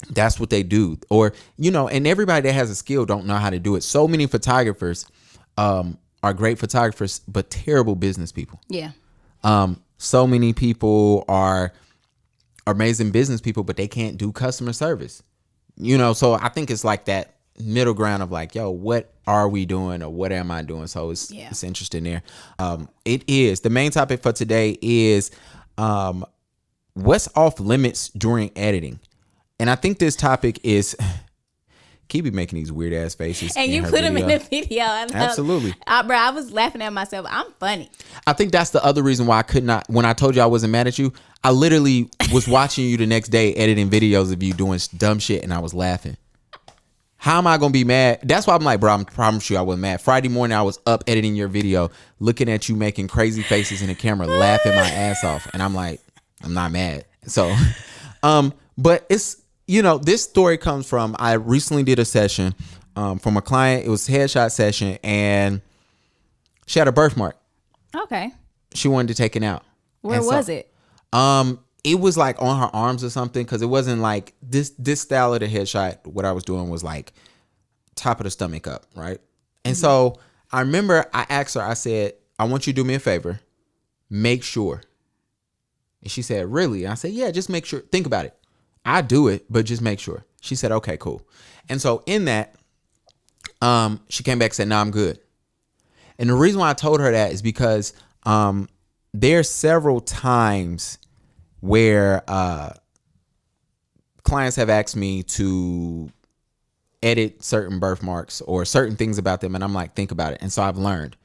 that's what they do. Or, and everybody that has a skill don't know how to do it. So many photographers are great photographers, but terrible business people. Yeah. So many people are amazing business people, but they can't do customer service. So I think it's like that middle ground of like, yo, what are we doing or what am I doing? So it's interesting there. It is. The main topic for today is what's off limits during editing. And I think this topic is Key be making these weird ass faces. And you put them in the video. Absolutely. Bro, I was laughing at myself. I'm funny. I think that's the other reason why I could not, when I told you I wasn't mad at you, I literally was watching you the next day editing videos of you doing dumb shit and I was laughing. How am I going to be mad? That's why I'm like, bro, I promise you I wasn't mad. Friday morning, I was up editing your video, looking at you making crazy faces in the camera, laughing my ass off. And I'm like, I'm not mad. So, but it's, this story comes from, I recently did a session from a client. It was a headshot session and she had a birthmark. Okay. She wanted to take it out. Where was it? It was like on her arms or something, because it wasn't like this style of the headshot. What I was doing was like top of the stomach up, right? And so I remember I asked her, I said, I want you to do me a favor. Make sure. And she said, really? And I said, yeah, just make sure. Think about it. I do it, but just make sure. She said, okay, cool. And so in that, she came back and said, no, I'm good. And the reason why I told her that is because there's several times where clients have asked me to edit certain birthmarks or certain things about them. And I'm like, think about it. And so I've learned.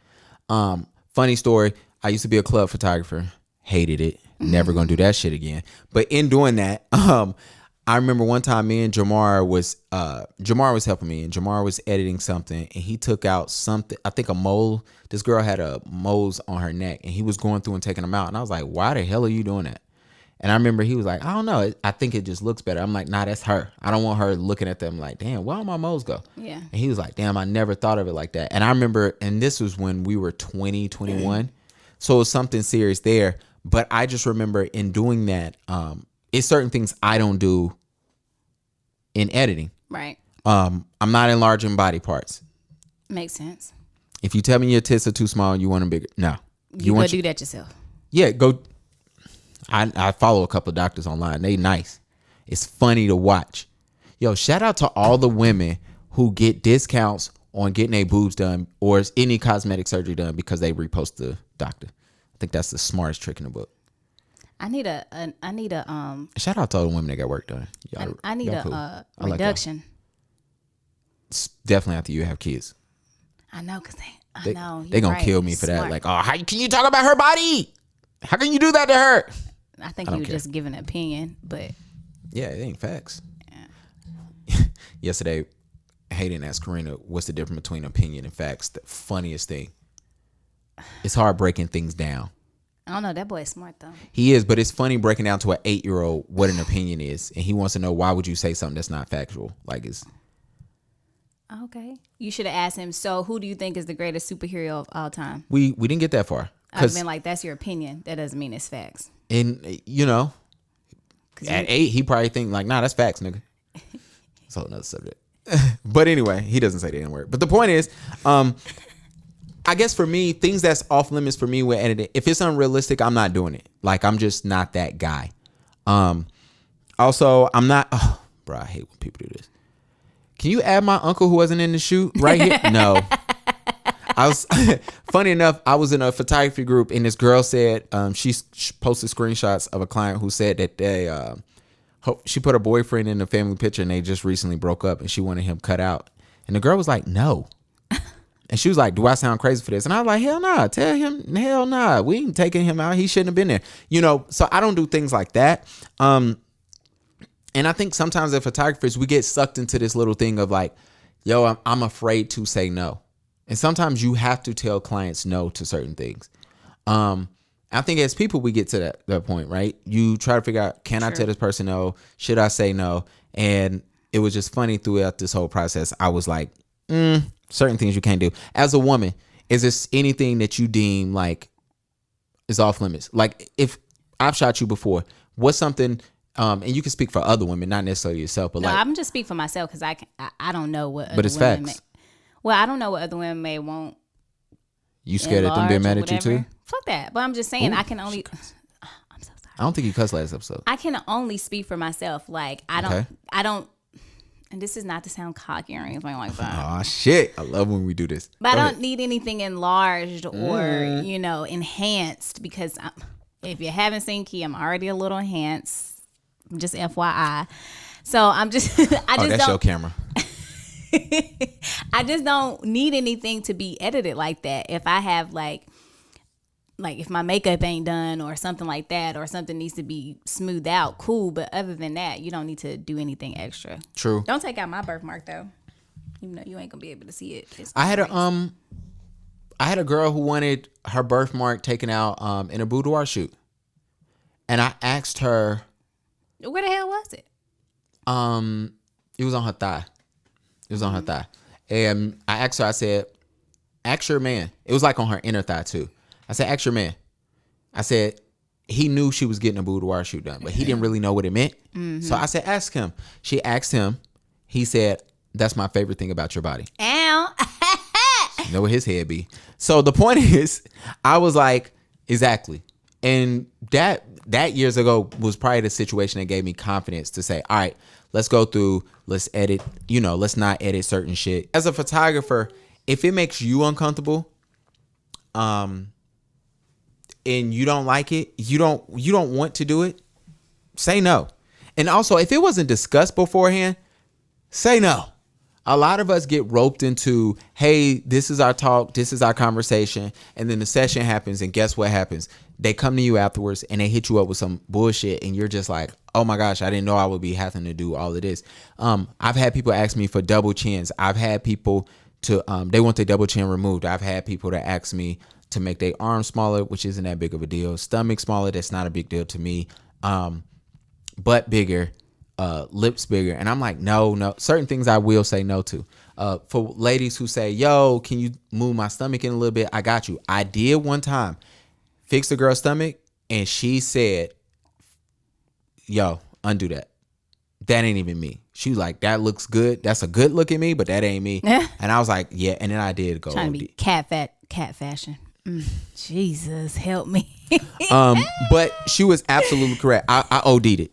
Funny story. I used to be a club photographer. Hated it. Never going to do that shit again. But in doing that, I remember one time me and Jamar was helping me, and Jamar was editing something, and he took out something, I think a mole. This girl had a moles on her neck, and he was going through and taking them out. And I was like, why the hell are you doing that? And I remember he was like, I don't know. I think it just looks better. I'm like, nah, that's her. I don't want her looking at them like, damn, where all my moles go? Yeah. And he was like, damn, I never thought of it like that. And I remember, and this was when we were 20, 21. So it was something serious there. But I just remember in doing that, it's certain things I don't do in editing. Right. I'm not enlarging body parts. Makes sense. If you tell me your tits are too small and you want them bigger, no. You want to do that yourself. Yeah, go. I follow a couple of doctors online. They nice. It's funny to watch. Yo, shout out to all the women who get discounts on getting their boobs done or any cosmetic surgery done because they repost the doctor. I think that's the smartest trick in the book. I need a shout out to all the women that got work done. I need a cool. Reduction. It's definitely after you have kids. I know, because they know they gonna kill me for that. Like, oh, how can you talk about her body? How can you do that to her? I think you were just giving an opinion, but yeah, it ain't facts. Yeah. Yesterday, Hayden asked Karina, "What's the difference between opinion and facts?" The funniest thing. It's hard breaking things down. I don't know. That boy is smart though. He is, but it's funny breaking down to an 8-year-old what an opinion is, and he wants to know why would you say something that's not factual. Like it's. Okay. You should have asked him, so who do you think is the greatest superhero of all time? We didn't get that far. I've been like, that's your opinion. That doesn't mean it's facts. And, at 8, he probably think like, nah, that's facts, nigga. That's a whole nother subject. But anyway, he doesn't say the N-word. But the point is, I guess for me, things that's off limits for me with editing, if it's unrealistic, I'm not doing it. Like, I'm just not that guy. Also, I'm not, bro, I hate when people do this. Can you add my uncle who wasn't in the shoot right here? No. I was funny enough. I was in a photography group and this girl said she posted screenshots of a client who said that she put her boyfriend in the family picture and they just recently broke up and she wanted him cut out. And the girl was like, no. And she was like, do I sound crazy for this? And I was like, hell nah. Tell him, hell nah. We ain't taking him out. He shouldn't have been there. So I don't do things like that. And I think sometimes as photographers, we get sucked into this little thing of like, yo, I'm afraid to say no. And sometimes you have to tell clients no to certain things. I think as people, we get to that point, right? You try to figure out, can I tell this person no? Should I say no? And it was just funny throughout this whole process. I was like, certain things you can't do. As a woman, is this anything that you deem like is off limits? Like if I've shot you before, what's something And you can speak for other women, not necessarily yourself, but No, like, I'm just speak for myself because I don't know what. but Other it's women facts. well, I don't know what other women may want. You scared of them being mad at you Whatever. too? Fuck that. But I'm just saying, Ooh, I can only. I'm so sorry. I don't think you cussed last episode. I can only speak for myself. Like Okay. I don't. And this is not to sound cocky or anything like that. Oh shit! I love when we do this. But Go I ahead. don't need anything enlarged or enhanced because if you haven't seen Key, I'm already a little enhanced. Just FYI. So I'm just I just That's don't your camera. I just don't need anything to be edited like that. If I have like if my makeup ain't done or something like that, or something needs to be smoothed out, cool. But other than that, you don't need to do anything extra. True. Don't take out my birthmark though. Even though you ain't gonna be able to see it. I had a girl who wanted her birthmark taken out in a boudoir shoot, and I asked her. Where the hell was it? It was on her thigh. It was on her thigh, and I asked her. I said, "Ask your man." It was like on her inner thigh too. I said, "Ask your man." I said he knew she was getting a boudoir shoot done, but he didn't really know what it meant. So I said, "Ask him." She asked him. He said, "That's my favorite thing about your body." Ow. You know what his head be. So the point is, I was like, exactly. And that years ago was probably the situation that gave me confidence to say, all right, let's go through, let's edit, let's not edit certain shit. As a photographer, if it makes you uncomfortable, and you don't like it, you don't want to do it, say no. And also, if it wasn't discussed beforehand, say no. A lot of us get roped into, hey, this is our talk, this is our conversation, and then the session happens, and guess what happens? They come to you afterwards, and they hit you up with some bullshit, and you're just like, oh my gosh, I didn't know I would be having to do all of this. I've had people ask me for double chins. I've had people to, they want their double chin removed. I've had people to ask me to make their arms smaller, which isn't that big of a deal. Stomach smaller, that's not a big deal to me. Butt bigger. Lips bigger, and I'm like, no. Certain things I will say no to. For ladies who say, yo, can you move my stomach in a little bit? I got you. I did one time fix the girl's stomach, and she said, yo, undo that. That ain't even me. She was like, that looks good. That's a good look at me, but that ain't me. And I was like, yeah. And then I did go Trying to be cat fashion. Jesus, help me. But she was absolutely correct. I OD'd it.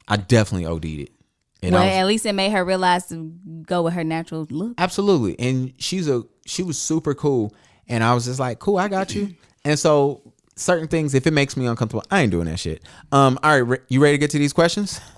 I definitely OD'd it. And well, at least it made her realize to go with her natural look. Absolutely. And she was super cool. And I was just like, cool, I got you. And so certain things, if it makes me uncomfortable, I ain't doing that shit. All right, you ready to get to these questions?